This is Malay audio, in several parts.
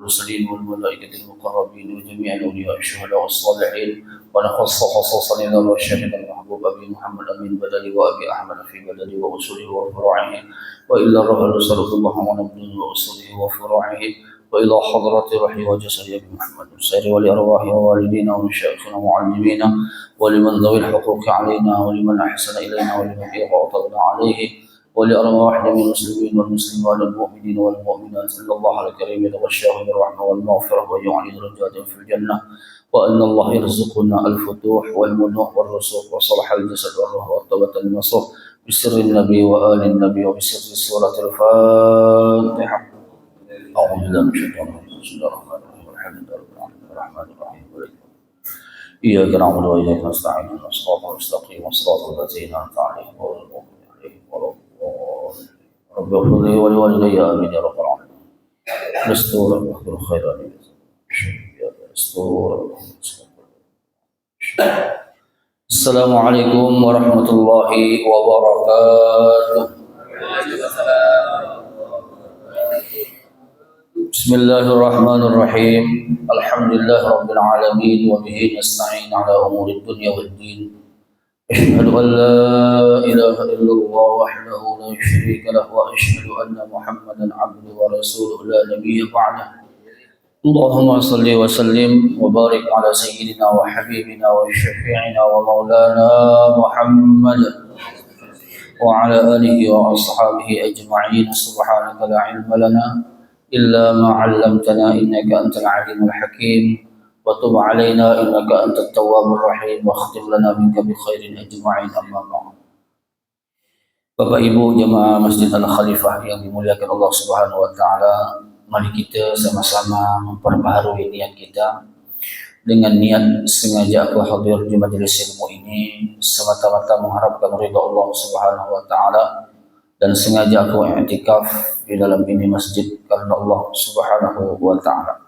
المرسلين والملائكة المقربين وجميع الأولياء الشهداء والصالحين، ونخص خصوصا إلى الشهيد المحبوب أبي محمد أمين بدلي وأبي أحمد في بدلي وأصوله وفروعه، وإلى الروح الرسول الله ونبيه وأصوله وفروعه، وإلى حضرة روحي وجسد أبي محمد السير، ولأرواح والدينا ومشايخنا ومعلمينا، ولمن ذوي الحقوق علينا، ولمن أحسن إلينا، ولمن أغضبنا عليه، ولأرواح جميع المسلمين والمسلمات والمؤمنين والمؤمنات، إن الله الكريم يتغشاهم بالرحمة والمغفرة ويعلي درجاتهم في الجنة، وأن الله يرزقنا الفتوح والمنوح والرسوخ وصلح الجسد والروح والطبة النصوح بسر النبي وآل النبي وبسر سورة الفاتحة. أعوذ بالله من الشيطان الرجيم. بسم الله الرحمن الرحيم. الحمد لله رب العالمين الرحمن الرحيم إياك نعبد وإياك نستعين اهدنا الصراط المستقيم صراط الذين أنعمت عليهم غير المغضوب عليهم ولا الضالين. رب اغفر لي ولوالدي آمين يا رب العالمين. نستور واغفر خيرا نستور. السلام عليكم ورحمة الله وبركاته. بسم الله الرحمن الرحيم. الحمد لله رب العالمين وبه نستعين على أمور الدنيا والدين. أشهد أن لا إله إلا الله وحده لا شريك له، وأشهد أن محمدا عبده ورسوله لا نبي بعده. اللهم صل وسلم وبارك على سيدنا وحبيبنا وشفيعنا ومولانا محمد وعلى آله وأصحابه أجمعين. سبحانك لا علم لنا إلا ما علمتنا إنك أنت العليم الحكيم، وتب علينا إنك أنت التواب الرحيم، واختم لنا منك بخير أجمعين. أما بعد. Bapak Ibu jemaah Masjid Al-Khalifah yang dimuliakan Allah Subhanahu wa taala, mari kita sama-sama memperbaharui niat kita dengan niat sengaja aku hadir di majelis ilmu ini semata-mata mengharapkan ridha Allah Subhanahu wa taala, dan sengaja aku i'tikaf di dalam ini masjid karena Allah Subhanahu wa taala.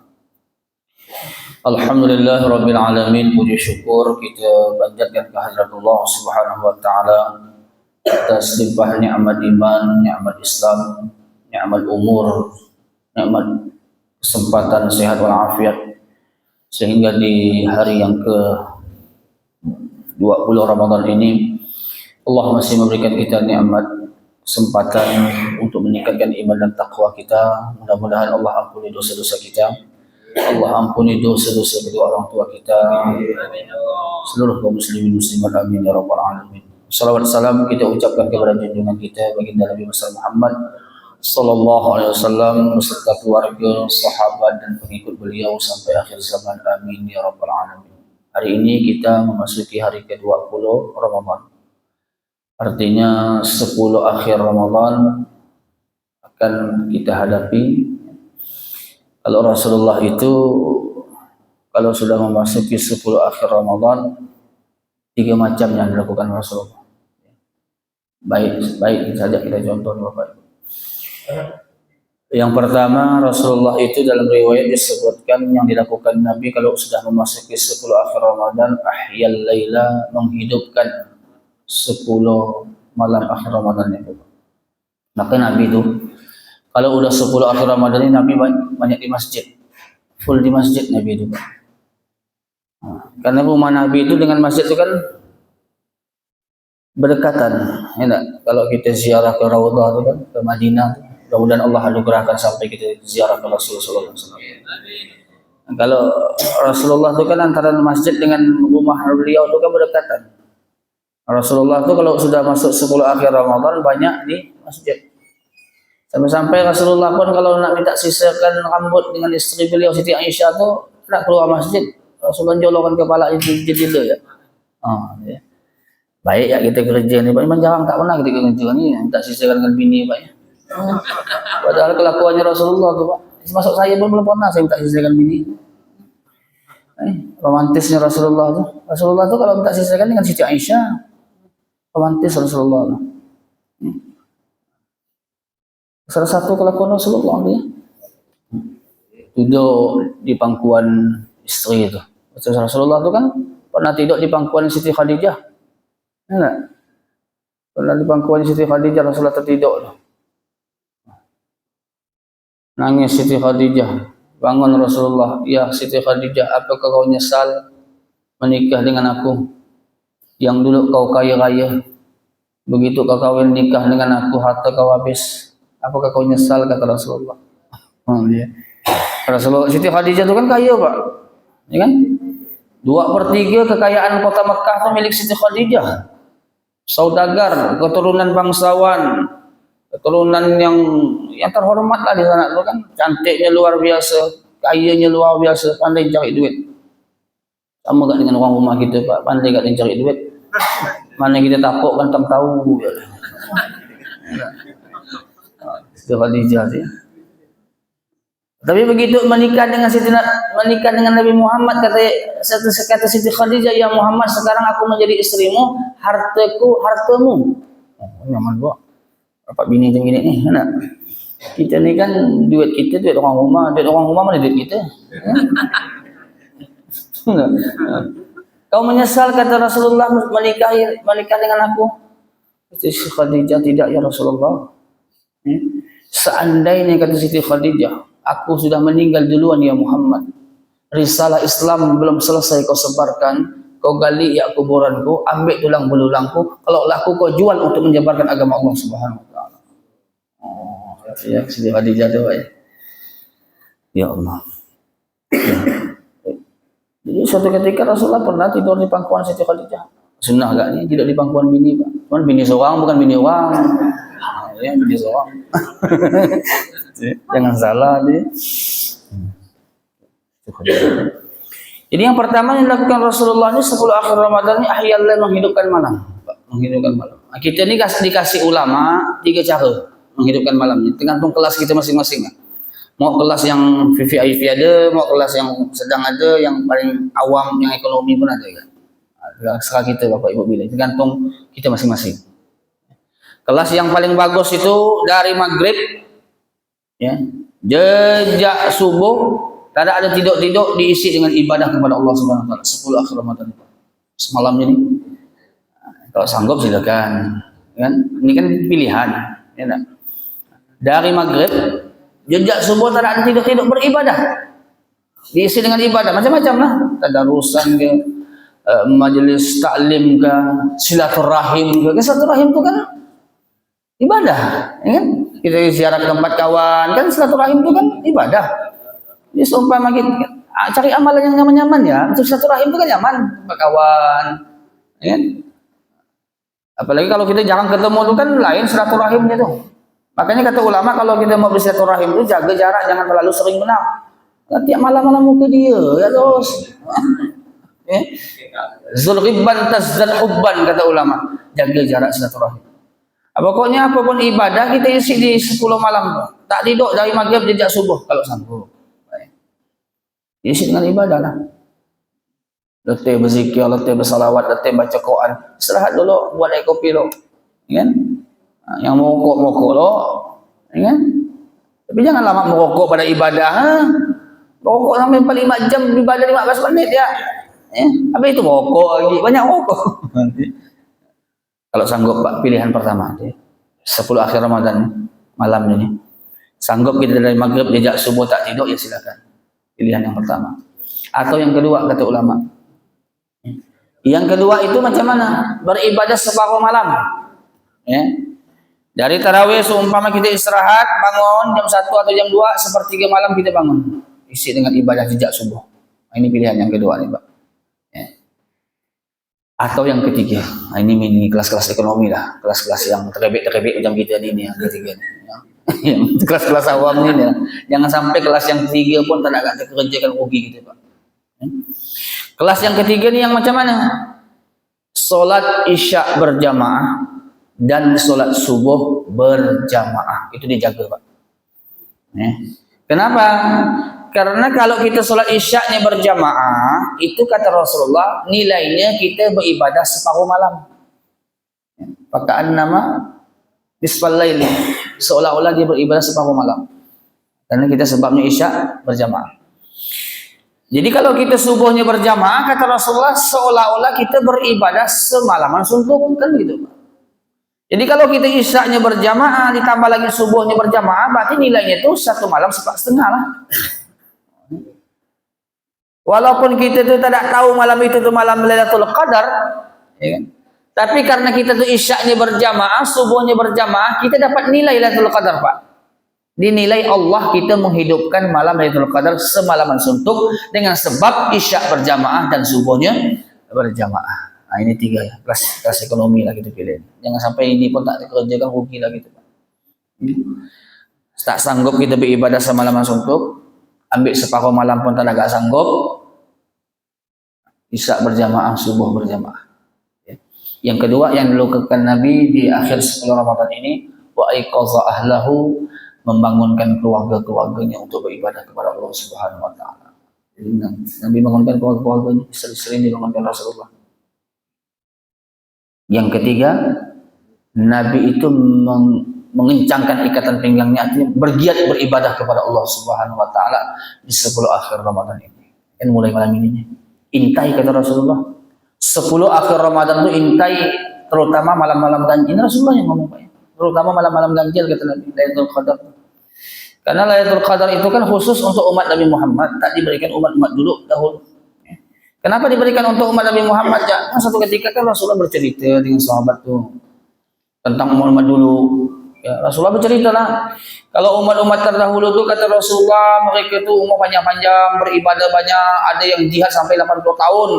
Alhamdulillah rabbil alamin, puji syukur kita panjatkan kehadirat Allah Subhanahu wa taala atas limpah nikmat iman, nikmat Islam, nikmat umur, nikmat kesempatan sehat walafiat, sehingga di hari yang ke-20 Ramadan ini Allah masih memberikan kita nikmat kesempatan untuk meningkatkan iman dan takwa kita. Mudah-mudahan Allah ampuni dosa-dosa kita, Allah ampuni dosa-dosa kedua orang tua kita, seluruh kaum muslimin muslimat, amin ya rabbal alamin. Salawat salam kita ucapkan kepada junjungan kita baginda Nabi besar Muhammad sallallahu alaihi wasallam beserta keluarga, sahabat dan pengikut beliau sampai akhir zaman, amin ya rabbal alamin. Hari ini kita memasuki hari ke-20 Ramadan. Artinya 10 akhir Ramadan akan kita hadapi. Kalau Rasulullah itu kalau sudah memasuki 10 akhir Ramadan, 3 macam yang dilakukan Rasulullah. Baik saja kita contoh Bapak. Yang pertama, Rasulullah itu dalam riwayat disebutkan yang dilakukan Nabi kalau sudah memasuki 10 akhir Ramadan, ahyal laila, menghidupkan 10 malam akhir Ramadan itu. Maka Nabi itu kalau udah 10 akhir Ramadan ini Nabi banyak di masjid, full di masjid Nabi itu. Karena rumah Nabi itu dengan masjid itu kan berdekatan. Ya, kalau kita ziarah ke Raudhah itu kan, ke Madinah, mudah-mudahan Allah anugerahkan sampai kita ziarah ke Rasulullah SAW. Kalau Rasulullah itu kan antara masjid dengan rumah beliau itu kan berdekatan. Rasulullah itu kalau sudah masuk 10 akhir Ramadan banyak di masjid. Sampai-sampai Rasulullah pun kalau nak minta sisakan rambut dengan istri beliau Siti Aisyah tu nak keluar masjid, Rasulullah jolokkan kepala itu jadilah ya. Ya. Baik ya kita kerja ni, memang jarang tak pernah kita kerja ni minta sisakan dengan bini Pak ya. Padahal kelakuannya Rasulullah tu Pak. Masuk saya pun belum pernah saya minta sisakan bini. Romantisnya Rasulullah tu. Rasulullah tu kalau minta sisakan dengan Siti Aisyah, romantis Rasulullah. Salah satu kelakuan Rasulullah dia duduk di pangkuan istri itu. Rasulullah itu kan pernah tidur di pangkuan Siti Khadijah. Enggak? Pernah di pangkuan Siti Khadijah Rasulullah tertidur. Nangis Siti Khadijah. Bangun Rasulullah, ya Siti Khadijah, apakah kau nyesal menikah dengan aku? Yang dulu kau kaya raya, begitu kau kawin nikah dengan aku, harta kau habis. Apakah kau nyesal, kata Rasulullah. Ya. Rasulullah, Siti Khadijah itu kan kaya, Pak. Ya kan? 2/3 kekayaan kota Mekah itu milik Siti Khadijah. Saudagar, keturunan bangsawan, keturunan yang terhormat lah di sana itu kan. Cantiknya luar biasa, kayanya luar biasa, pandai cari duit. Sama gak dengan orang rumah kita, Pak, pandai gak cari duit. Mana kita tapuk kan tahu ya. Siti Khadijah ya. Tapi begitu menikah dengan Nabi Muhammad, kata Siti Khadijah, ya Muhammad, sekarang aku menjadi istrimu, hartaku hartamu. Oh, nyaman gua. Apa bini macam gini nih, enak. Kita ni kan duit kita, duit orang rumah mana duit kita? Kau menyesal, kata Rasulullah, menikah dengan aku? Siti Khadijah, tidak ya Rasulullah. Seandainya, kata Siti Khadijah, aku sudah meninggal duluan ya Muhammad, risalah Islam belum selesai kau sebarkan, kau gali ya kuburanku, ambil tulang belulangku, kalau laku kau jual untuk menyebarkan agama Allah Subhanahu wa taala. Oh, ya Siti Khadijah tu ya. Ya Allah. Jadi suatu ketika Rasulullah pernah tidur di pangkuan Siti Khadijah. Sunnah agak ni tidak di pangkuan bini, Pak. Cuman bini seorang, bukan bini orang. Ya, bini seorang. Jangan salah dia. Jadi yang pertama yang dilakukan Rasulullah ini 10 akhir Ramadan ini ahyallah, menghidupkan malam. Menghidupkan malam. Kita ini dikasih ulama 3 cara menghidupkan malam ini. Tergantung kelas kita masing-masing. Mau kelas yang VIP ada, mau kelas yang sedang ada, yang paling awam, yang ekonomi pun ada kan. Serah kita Bapak Ibu pilih. Tergantung kita masing-masing. Kelas yang paling bagus itu dari maghrib, ya, jejak subuh, tak ada tidur-tidur, diisi dengan ibadah kepada Allah Subhanahu wa taala 10 akhir Ramadan semalam ini. Kalau sanggup silakan, kan? Ini kan pilihan, ya tak? Dari maghrib, jejak subuh, tak ada tidur-tidur, beribadah. Diisi dengan ibadah macam-macam lah, tadarusan ke, majelis taklim ke, silaturahim ke. Silaturahim itu kan ibadah, ya kan? Kita ziarah ke tempat kawan, kan silaturahim itu kan ibadah. Jadi seumpama kita cari amalan yang nyaman-nyaman ya, untuk silaturahim itu kan nyaman, tempat kawan, ya kan? Apalagi kalau kita jarang ketemu itu kan lain silaturahimnya tuh. Makanya kata ulama, kalau kita mau bersilaturahim itu jaga jarak, jangan terlalu sering menang. Tiap malam-malam muka dia, ya terus. Zulghibban tazdad hubban, kata ulama, jaga jarak silaturahim. Pokoknya apapun ibadah kita isi di 10 malam. Tak tidur dari maghrib jejak subuh kalau sanggup. Isi dengan ibadah lah. Letih berzikir, letih bersalawat, letih baca Quran. Istirahat dulu, buat air kopi dulu. Kan? Yang merokok lo, kan? Tapi jangan lama merokok pada ibadah. Merokok sampai 45 jam, ibadah 15 menit ya. Habis itu merokok lagi, banyak merokok. Kalau sanggup, Pak, pilihan pertama 10 akhir Ramadan malam ini. Sanggup kita dari maghrib jejak subuh tak tidur, ya silakan. Pilihan yang pertama. Atau yang kedua, kata ulama. Yang kedua itu macam mana? Beribadah separuh malam. Ya. Dari tarawih seumpama kita istirahat, bangun jam 1 atau jam 2, sepertiga malam kita bangun. Isi dengan ibadah jejak subuh. Ini pilihan yang kedua nih, Pak. Atau yang ketiga, ini kelas-kelas ekonomi lah, kelas-kelas yang terbit macam kita ini yang ketiga, ya. Kelas-kelas awam ini ya. Jangan sampai kelas yang ketiga pun tak ada kerjakan rugi gitu, Pak. Kelas yang ketiga ni yang macam mana? Solat isya berjamaah dan solat subuh berjamaah, itu dijaga, Pak. Kenapa? Karena kalau kita sholat isyaknya berjamaah, itu kata Rasulullah, nilainya kita beribadah separuh malam. Pakaan nama nisfal laili, seolah-olah dia beribadah separuh malam. Karena kita sebabnya isyak berjamaah. Jadi kalau kita subuhnya berjamaah, kata Rasulullah, seolah-olah kita beribadah semalaman suntuk, kan gitu. Jadi kalau kita isyaknya berjamaah, ditambah lagi subuhnya berjamaah, berarti nilainya itu 1 malam 1/4 lah. Walaupun kita tu tidak tahu malam itu tu malam Lailatul Qadar, ya kan? Tapi karena kita tu isyaknya berjamaah, subuhnya berjamaah, kita dapat nilai Lailatul Qadar, Pak. Dinilai Allah kita menghidupkan malam Lailatul Qadar semalaman suntuk dengan sebab isyak berjamaah dan subuhnya berjamaah. Nah, ini 3 ya, kelas ekonomi lah kita pilih. Jangan sampai ini pun tak dikerjakan, rugi lah gitu, Pak. Tak sanggup kita beribadah semalaman suntuk, ambil separuh malam pun tak agak sanggup, isyak berjamaah, subuh berjamaah. Yang kedua yang dilakukan Nabi di akhir 10 Ramadan ini, wa aiqadha ahlahu, membangunkan keluarga-keluarganya untuk beribadah kepada Allah Subhanahu wa taala. Jadi Nabi bangunkan keluarga-keluarganya, sering dibangunkan Rasulullah. Yang ketiga, Nabi itu mengencangkan ikatan pinggangnya, artinya bergiat beribadah kepada Allah Subhanahu wa taala di 10 akhir Ramadan ini. Dan mulai malam ini intai kata Rasulullah, 10 akhir Ramadan itu intai, terutama malam-malam ganjil. Ini Rasulullah yang ngomong, Pak. Terutama malam-malam ganjil kata Nabi, Lailatul Qadar. Karena Lailatul Qadar itu kan khusus untuk umat Nabi Muhammad, tak diberikan umat-umat dulu dahulu. Kenapa diberikan untuk umat Nabi Muhammad? Ya, satu ketika kan Rasulullah bercerita dengan sahabat tuh tentang umat dulu. Ya, Rasulullah bercerita lah, kalau umat-umat terdahulu tuh kata Rasulullah, mereka tuh umur panjang-panjang, beribadah banyak, ada yang jihad sampai 80 tahun.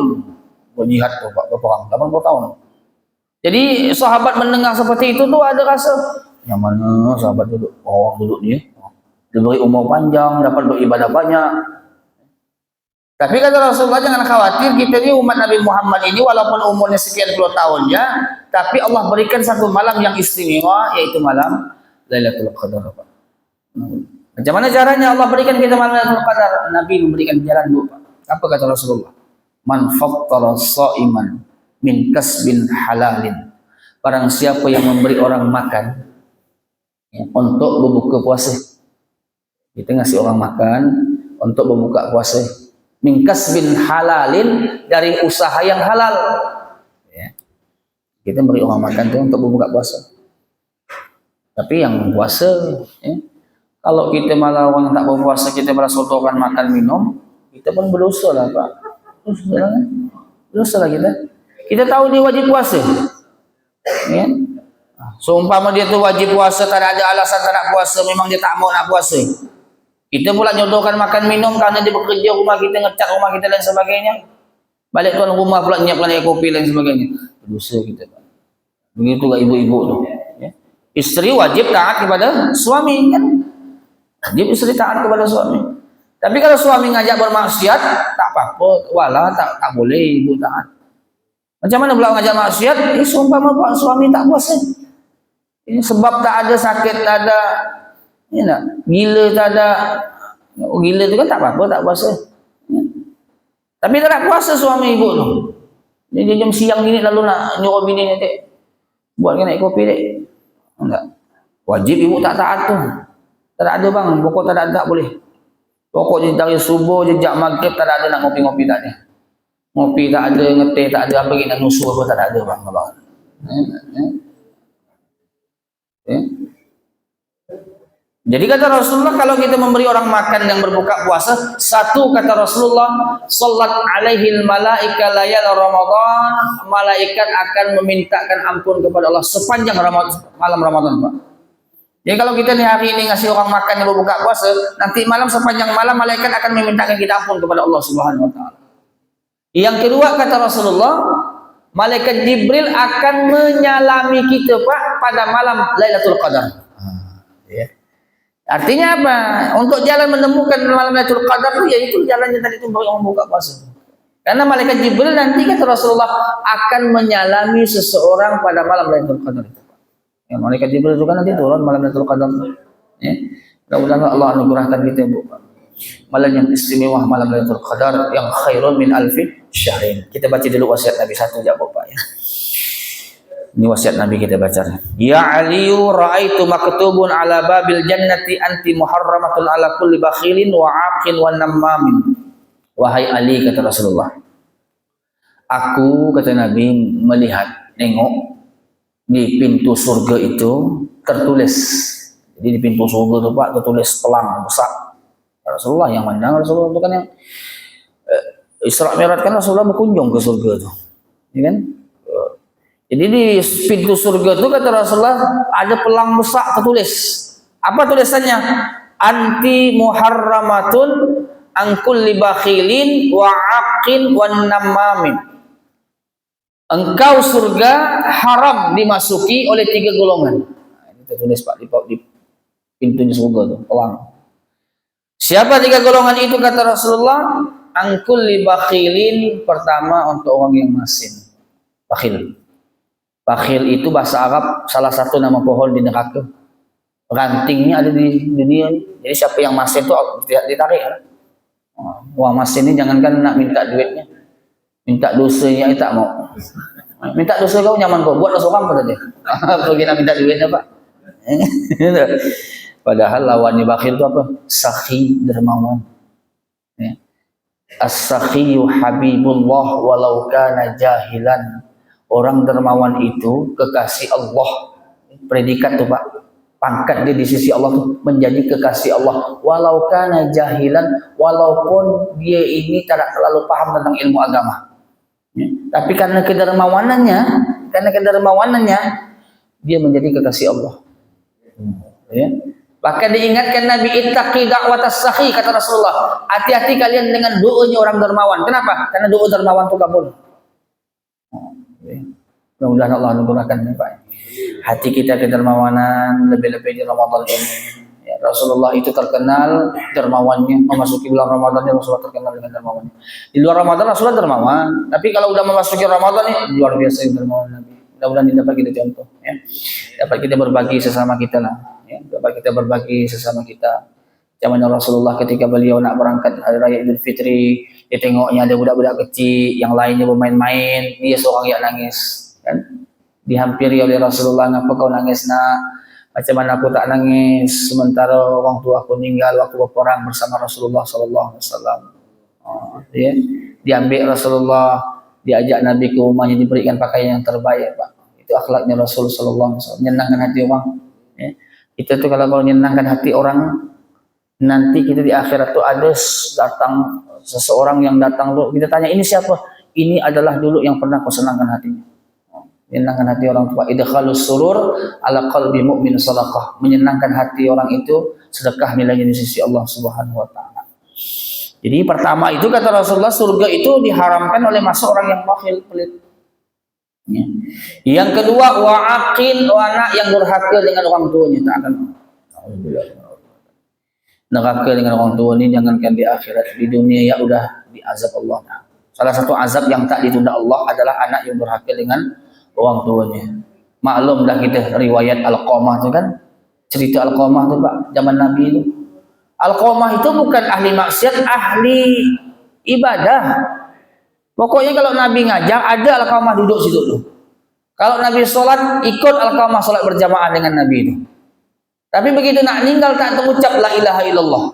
Berjihad tuh Pak, berperang 80 tahun. Jadi sahabat mendengar seperti itu tuh ada rasa, yang mana sahabat duduk, orang duduk dia diberi umur panjang, dapat beribadah banyak. Tapi kata Rasulullah, jangan khawatir, kita ni umat Nabi Muhammad ini walaupun umurnya sekian puluh tahun ya, tapi Allah berikan satu malam yang istimewa, yaitu malam Lailatul Qadar. Macam mana caranya Allah berikan kita malam Lailatul Qadar? Nabi memberikan jalan dulu, Pak. Apa kata Rasulullah? Man fattara sha'iman min kasbin halalin. Barang siapa yang memberi orang makan ya, untuk berbuka puasa. Kita ngasih orang makan untuk berbuka puasa. Min kasbin halalin, dari usaha yang halal. Ya. Kita beri orang makan itu untuk berbuka puasa. Tapi yang puasa, ya, kalau kita malah orang tak berpuasa, kita malah sotokan makan minum, kita pun berdosa lah, Pak. Berdosa lah kita. Kita tahu dia wajib puasa. Ya. Seumpama dia tu wajib puasa, tak ada alasan tak nak puasa, memang dia tak mau nak puasa. Kita pula nyodohkan makan minum karena dia bekerja rumah kita, ngecat rumah kita dan sebagainya. Balik tuan rumah pula nyiapkan air kopi dan sebagainya. Dosa kita. Begitu juga ibu-ibu tu. Ya. Isteri wajib taat kepada suami kan. Dia isteri taat kepada suami. Tapi kalau suami ngajak bermaksiat, tak apa-apa. Wala tak boleh ibu taat. Macam mana pula ngajak maksiat? Seumpama suami tak puasa. Ini sebab tak ada, sakit tak ada. Ya tak? Gila tak ada. Gila tu kan tak apa-apa, tak puasa. Ya. Tapi tak nak puasa suami ibu tu. Dia jam siang gini lalu nak nyuruh bini ni, dek, buatkan naik kopi, dek. Enggak. Wajib ibu tak taat tu. Tak ada bang, pokok tak ada, tak boleh. Pokoknya dari subuh jejak maghrib tak ada nak ngopi-ngopi, tak ada. Ngopi tak ada, ngeteh tak ada, apa lagi nak nusu apa tak ada bang. Ya. Jadi kata Rasulullah, kalau kita memberi orang makan yang berbuka puasa, satu kata Rasulullah, salat alaihil malaika layal Ramadan, malaikat akan memintakan ampun kepada Allah sepanjang malam Ramadan, Pak. Jadi kalau kita nih hari ini ngasih orang makan yang berbuka puasa, nanti malam sepanjang malam malaikat akan memintakan kita ampun kepada Allah Subhanahu wa taala. Yang kedua kata Rasulullah, malaikat Jibril akan menyalami kita, Pak, pada malam Lailatul Qadar. Ya. Artinya apa? Untuk jalan menemukan malam Lailatul Qadar itu, yaitu jalannya tadi itu orang buka puasa. Karena malaikat Jibril nanti kata Rasulullah akan menyalami seseorang pada malam Lailatul Qadar itu. Ya, malaikat Jibril itu kan nanti turun malam Lailatul Qadar. Ya. Mudah-mudahan Allah anugerahkan kita, Bu. Malam yang istimewa, malam Lailatul Qadar yang khairun min alfi syahrin. Kita baca dulu wasiat Nabi satu aja, Bapak ya. Ini wasiat Nabi kita baca. Ya Aliyu ra'aitu maktubun ala babil jannati anti muharramatun ala kulli bakhilin wa aqin wa nammamin. Wahai Ali, kata Rasulullah, aku, kata Nabi, melihat, nengok di pintu surga itu tertulis. Jadi di pintu surga itu, Pak, tertulis pelang besar. Rasulullah yang mana? Rasulullah itu kan yang Isra Mi'raj kan Rasulullah berkunjung ke surga tuh, ya kan? Jadi di pintu surga itu kata Rasulullah ada pelang besar tertulis. Apa tulisannya? Anti muharramatun an kulli bakhilin wa aqin wan namamin. Engkau surga haram dimasuki oleh 3 golongan. Ini tertulis Pak di pintunya surga tuh, pelang. Siapa 3 golongan itu kata Rasulullah? An kulli bakhilin, pertama untuk orang yang masin. Bakhil. Bakhil itu bahasa Arab salah satu nama pohon di neraka. Rantingnya ada di dunia ini. Jadi siapa yang masin itu tidak ditarik. Wah, masin ini jangankan nak minta duitnya, minta dosanya tak mau. Minta dosa kau nyaman kau, buat dosa kamu tadi. Pergi nak minta duitnya Pak. Padahal lawannya bakhil itu apa? Sakhi, dermawan. As-sakhiyu habibullah walau kana jahilan. Orang dermawan itu kekasih Allah. Predikat tuh Pak. Pangkat dia di sisi Allah tuh menjadi kekasih Allah. Walau kana jahilan, walaupun dia ini tidak terlalu paham tentang ilmu agama. Tapi karena kedermawanannya, dia menjadi kekasih Allah. Ya. Bahkan diingatkan Nabi, ittaqi da'watas sakhi, kata Rasulullah. Hati-hati kalian dengan doanya orang dermawan. Kenapa? Karena doa dermawan itu kabul. Mudah-mudahan Allah anugerahkan Pak. Hati kita kedermawanan, lebih-lebih di Ramadan ini. Ya, Rasulullah itu terkenal dermawannya. Memasuki bulan Ramadan Rasulullah terkenal dengan dermawannya. Di luar Ramadan Rasulullah dermawan, tapi kalau udah memasuki Ramadan ini luar biasa dermawan Nabi. Mudah-mudahan ini dapat kita contoh. Ya. Dapat kita berbagi sesama kita lah. Ya. Dapat kita berbagi sesama kita. Zaman Rasulullah ketika beliau nak berangkat hari raya Idul Fitri, dia tengoknya ada budak-budak kecil, yang lainnya bermain-main, dia seorang yang nangis. Kan? Dihampiri oleh Rasulullah, ngapa kau nangis nak? Macam mana aku tak nangis sementara orang tua aku meninggal waktu berperang bersama Rasulullah Sallallahu Alaihi Wasallam. Ya. Diambil Rasulullah, diajak Nabi ke rumahnya, diberikan pakaian yang terbaik Pak. Itu akhlaknya Rasul Sallallahu Alaihi Wasallam, menyenangkan hati orang. Ya. Itu tuh kalau menyenangkan hati orang, nanti kita di akhirat tuh ada datang seseorang yang datang dulu, kita tanya ini siapa? Ini adalah dulu yang pernah kau senangkan hatinya. Menyenangkan hati orang tua. Idkhalus surur ala qalbi mu'min sadaqah. Menyenangkan hati orang itu sedekah nilainya di sisi Allah Subhanahu wa taala. Jadi pertama itu kata Rasulullah, surga itu diharamkan oleh masuk orang yang bakhil, pelit. Ya. Yang kedua, wa'aqin, anak yang durhaka dengan orang tuanya, tak akan neraka dengan orang tua ini. Jangankan di akhirat, di dunia ya udah diazab Allah. Salah satu azab yang tak ditunda Allah adalah anak yang durhaka dengan orang tuanya. Maklum dah kita riwayat Alqamah itu kan, cerita Alqamah itu Pak, zaman Nabi itu. Alqamah itu bukan ahli maksiat, ahli ibadah. Pokoknya kalau Nabi ngajar, ada Alqamah duduk situ dulu. Kalau Nabi sholat, ikut Alqamah sholat berjamaah dengan Nabi itu. Tapi begitu nak meninggal tak terucap la ilaha illallah.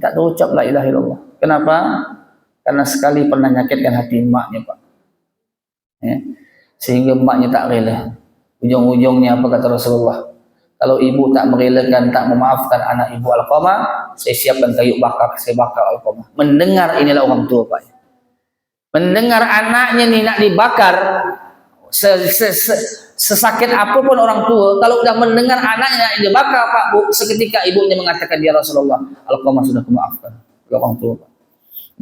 Tak terucap la ilaha illallah. Kenapa? Karena sekali pernah nyakitkan hati emaknya Pak. Ya. Sehingga emaknya tak rela. Ujung-ujungnya apa kata Rasulullah? Kalau ibu tak merelakan, tak memaafkan anak ibu Alqamah, saya siapkan kayu bakar, saya bakar Alqamah. Mendengar inilah orang tua Pak. Mendengar anaknya ni nak dibakar, sesakit apapun orang tua, kalau udah mendengar anaknya nak dibakar Pak Bu, seketika ibunya mengatakan, ya Rasulullah, Alqamah sudah kumaafkan. Orang tua Pak.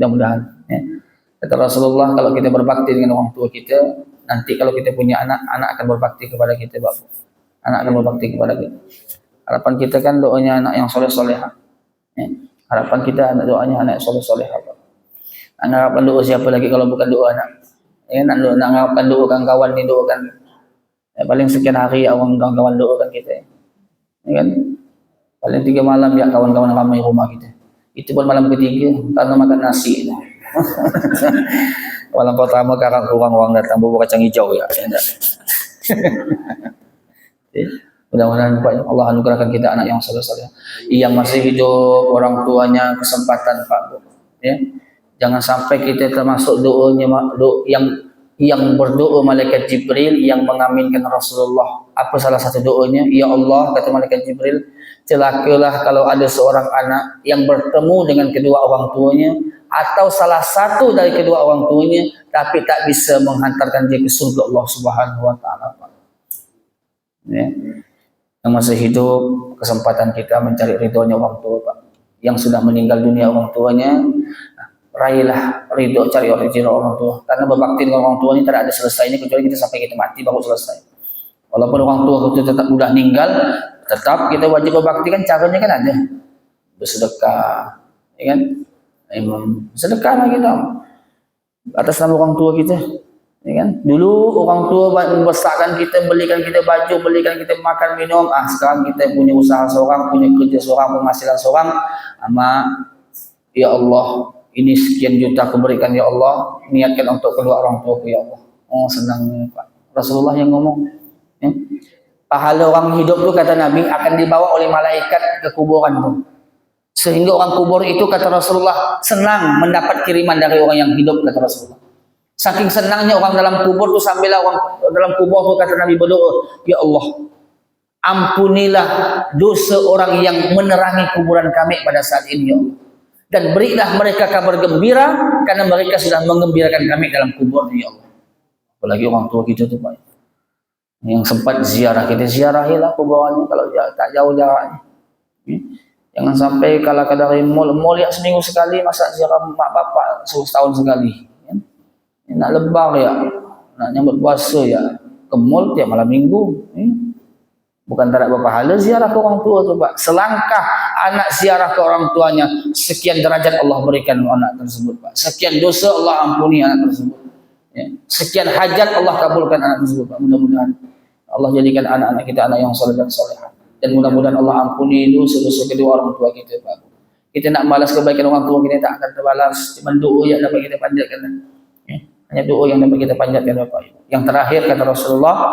Mudah-mudahan. Ya. Kata Rasulullah, kalau kita berbakti dengan orang tua kita, nanti kalau kita punya anak, anak akan berbakti kepada kita Bapak. Anak akan berbakti kepada kita. Harapan kita kan doanya anak yang soleh-soleha. Ya. Harapan kita anak doanya anak yang soleh-soleha. Anak harapan doa siapa lagi kalau bukan doa anak? Ya, nak harapan doa kawan-kawan ni doakan. Ya, paling sekian hari orang kawan-kawan doakan kita. Ya kan? Paling 3 malam ya kawan-kawan ramai rumah kita. Itu pun malam ketiga karena makan nasi. Malam pertama karang orang datang bubur kacang hijau ya. Mudah-mudahan Allah anugerahkan kita anak yang soleh-soleh, yang masih hidup, orang tuanya kesempatan Pak Bu. Ya. Jangan sampai kita termasuk doanya yang berdoa malaikat Jibril yang mengaminkan Rasulullah. Apa salah satu doanya? Ya Allah, kata malaikat Jibril, celakalah kalau ada seorang anak yang bertemu dengan kedua orang tuanya atau salah satu dari kedua orang tuanya, tapi tak bisa menghantarkan dia ke surga Allah Subhanahu wa taala. Ya. Yang masih hidup, kesempatan kita mencari ridhonya orang tua, Pak. Yang sudah meninggal dunia orang tuanya, raihlah ridho, cari ridho orang tua. Karena berbakti dengan orang tua ini tidak ada selesainya kecuali kita sampai kita mati baru selesai. Walaupun orang tua kita tetap sudah meninggal, tetap kita wajib berbakti, kan caranya kan ada. Bersedekah, ya kan? Sedekahlah kita atas nama orang tua kita. Ya kan? Dulu orang tua membesarkan kita, belikan kita baju, belikan kita makan minum. Sekarang kita punya usaha seorang, punya kerja seorang, penghasilan seorang. Ya Allah, ini sekian juta kuberikan ya Allah, niatkan untuk kedua orang tua ya Allah. Oh senang Pak. Rasulullah yang ngomong. Ya. Pahala orang hidup tu kata Nabi akan dibawa oleh malaikat ke kuburan tu. Sehingga orang kubur itu kata Rasulullah senang mendapat kiriman dari orang yang hidup kata Rasulullah. Saking senangnya orang dalam kubur tu, sambil orang dalam kubur tu kata Nabi berdoa, ya Allah, ampunilah dosa orang yang menerangi kuburan kami pada saat ini ya Allah. Dan berilah mereka kabar gembira karena mereka sudah mengembirakan kami dalam kubur ya Allah. Apalagi orang tua kita tu Pak. Yang sempat ziarah kita, ziarahilah kuburannya kalau tak jauh jaraknya. Jangan sampai kalau dari mall ya seminggu sekali, masa ziarah mak bapak setahun sekali. Nak lebar ya, nak nyambut puasa ya, ke mall tiap malam minggu. Bukan tak ada berpahala ziarah ke orang tua tu Pak. Selangkah anak ziarah ke orang tuanya, sekian derajat Allah berikan anak tersebut Pak. Sekian dosa Allah ampuni anak tersebut. Ya. Sekian hajat Allah kabulkan anak tersebut Pak. Mudah-mudahan Allah jadikan anak-anak kita anak yang soleh dan solehah. Dan mudah-mudahan Allah ampuni dosa-dosa kedua orang tua kita Pak. Kita nak balas kebaikan orang tua kita tak akan terbalas. Cuma doa yang dapat kita panjatkan. Hanya doa yang dapat kita panjatkan Bapak Ibu. Yang terakhir kata Rasulullah,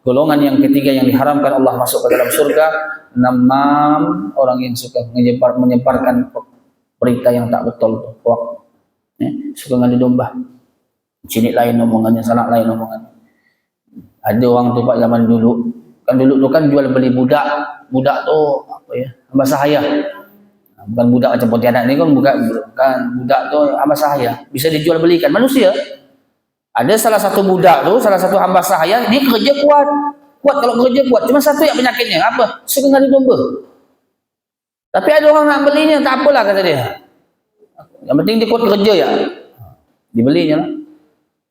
golongan yang ketiga yang diharamkan Allah masuk ke dalam surga, namam, orang yang suka menyebarkan berita yang tak betul, hoax. Suka ngadu domba. Sini lain omongannya, sana lain omongannya. Ada orang tu Pak zaman dulu, kan dulu tu kan jual beli budak. Budak tu apa ya? Hamba sahaya. Bukan budak macam Pontianak ni kan, bukan budak tu hamba sahaya. Bisa dijual belikan manusia. Ada salah satu budak tu, salah satu hamba sahaya, dia kerja kuat. Kuat kalau kerja kuat. Cuma satu yang penyakitnya, apa? Suka ngadu domba. Tapi ada orang nak belinya, tak apalah kata dia. Yang penting dia kuat kerja ya. Dibelinya lah.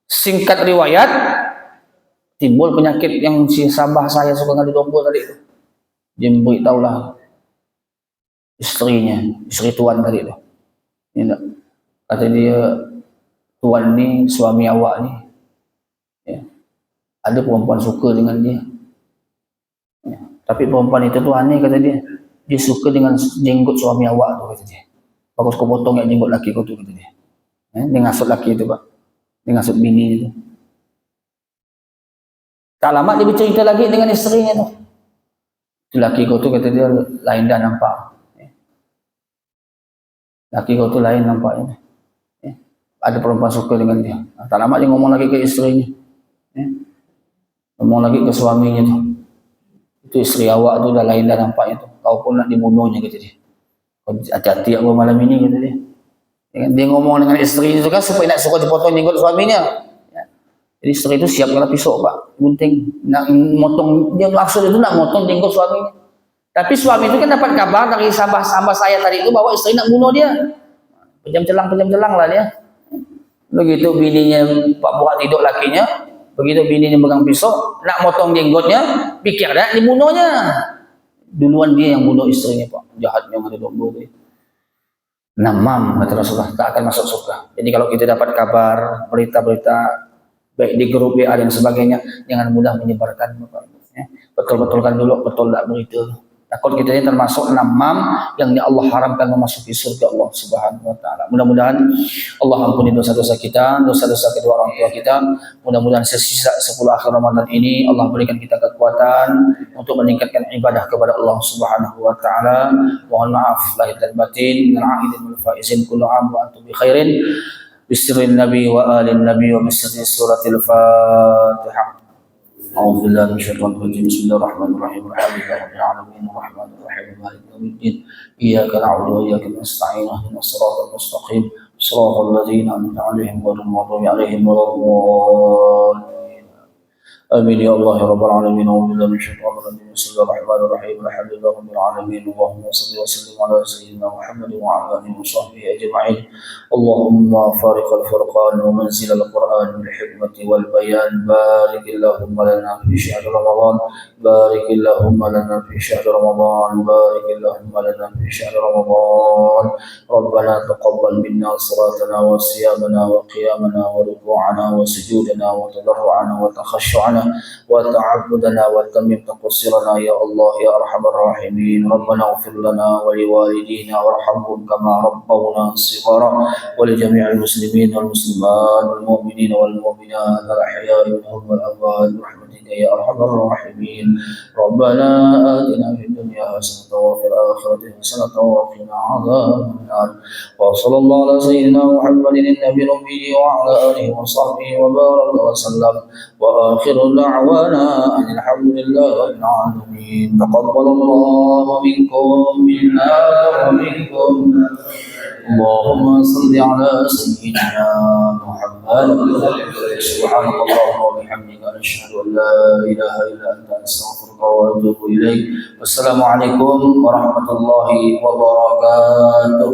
Singkat riwayat, timbul penyakit yang si sahabat saya suka ngadu domba tadi tu. Dia beritahulah istrinya, istri tuan tadi tu. Kata dia, tuan ni, suami awak ni, ya, ada perempuan suka dengan dia. Ya, tapi perempuan itu tu aneh kata dia. Dia suka dengan jenggot suami awak tu kata dia. Bagus kau potong yang jenggot laki kau tu kata dia. Ya, dia ngasut laki itu Pak. Dia ngasut bini itu. Tak lama dia bercerita lagi dengan isterinya tu. Itu laki kau tu kata dia lain dah nampak. Ya. Laki kau tu lain nampaknya. Ada perempuan suka dengan dia. Tak lama dia ngomong lagi ke istrinya. Ngomong lagi ke suaminya tu. Itu istri awak tu dah lain dah nampaknya tu. Kau pun nak dibunuhnya kata dia. Kau hati-hati aku malam ini kata dia. Dia ngomong dengan istrinya tu kan supaya nak suruh dipotong jenggot suaminya. Jadi istri itu siapkanlah pisau Pak. Gunting. Nak motong. Dia maksud itu nak motong jenggot suaminya. Tapi suami itu kan dapat kabar dari sahabat saya tadi itu bahwa istri nak bunuh dia. Pejam celang lah dia. Begitu bininya Pak buat tidur lakinya, begitu bininya pegang pisau, nak motong jenggotnya, pikir dah dibunuhnya. Duluan dia yang bunuh istrinya Pak, jahatnya yang ada domba dia. Namam kata Rasulullah, tak akan masuk surga. Jadi kalau kita dapat kabar, berita-berita, baik di grup WA dan sebagainya, jangan mudah menyebarkan Bapak. Betul-betulkan dulu, betul tak berita. Takut kita ini termasuk namam yang Allah haramkan memasuki surga Allah Subhanahu wa taala. Mudah-mudahan Allah ampuni dosa-dosa kita, dosa-dosa kedua orang tua kita. Mudah-mudahan sesisa 10 akhir Ramadan ini Allah berikan kita kekuatan untuk meningkatkan ibadah kepada Allah Subhanahu wa taala. Mohon maaf lahir dan batin, minal aidin wal faizin kullu am wa antum bi khairin. Bismillahir nabi wa alin nabi wa bisri suratil Fatihah. أعوذ بالله من الشيطان الرجيم بسم الله الرحمن الرحيم الحمد لله رب العالمين الرحمن الرحيم مالك يوم الدين إياك نعبد وإياك نستعين اهدنا الصراط المستقيم صراط الذين أنعمت عليهم غير المغضوب عليهم ولا الضالين. آمين يا الله يا رب العالمين. أعوذ بالله من الشيطان الرجيم. بسم الله الرحمن الرحيم. الحمد لله رب العالمين. اللهم صل وسلم على سيدنا محمد وعلى آله وصحبه أجمعين. اللهم فارق الفرقان ومنزل القرآن بالحكمة والبيان، بارك اللهم لنا في شهر رمضان، بارك اللهم لنا في شهر رمضان، بارك اللهم لنا في شهر رمضان. ربنا تقبل منا صلاتنا وصيامنا وقيامنا وركوعنا وسجودنا وتضرعنا وتخشعنا وتعبدنا، وتمم تقصيرنا يا الله يا أرحم الراحمين. ربنا اغفر لنا ولوالدينا وارحمهم كما ربونا صغارا، ولجميع المسلمين والمسلمات والمؤمنين والمؤمنات الأحياء منهم والأموات برحمتك يا أرحم الراحمين. ربنا آتنا في الدنيا حسنة وفي الآخرة حسنة وقنا عذاب النار. وصلى الله على سيدنا محمد النبي الأمي وعلى آله وصحبه وبارك وسلم، وآخر دعوانا أن الحمد لله رب العالمين. تقبل الله منكم منا ومنكم. اللهم صل على سيدنا محمد. سبحانك اللهم وبحمدك نشهد أن لا إله إلا أنت نستغفرك ونتوب إليك. والسلام عليكم ورحمة الله وبركاته.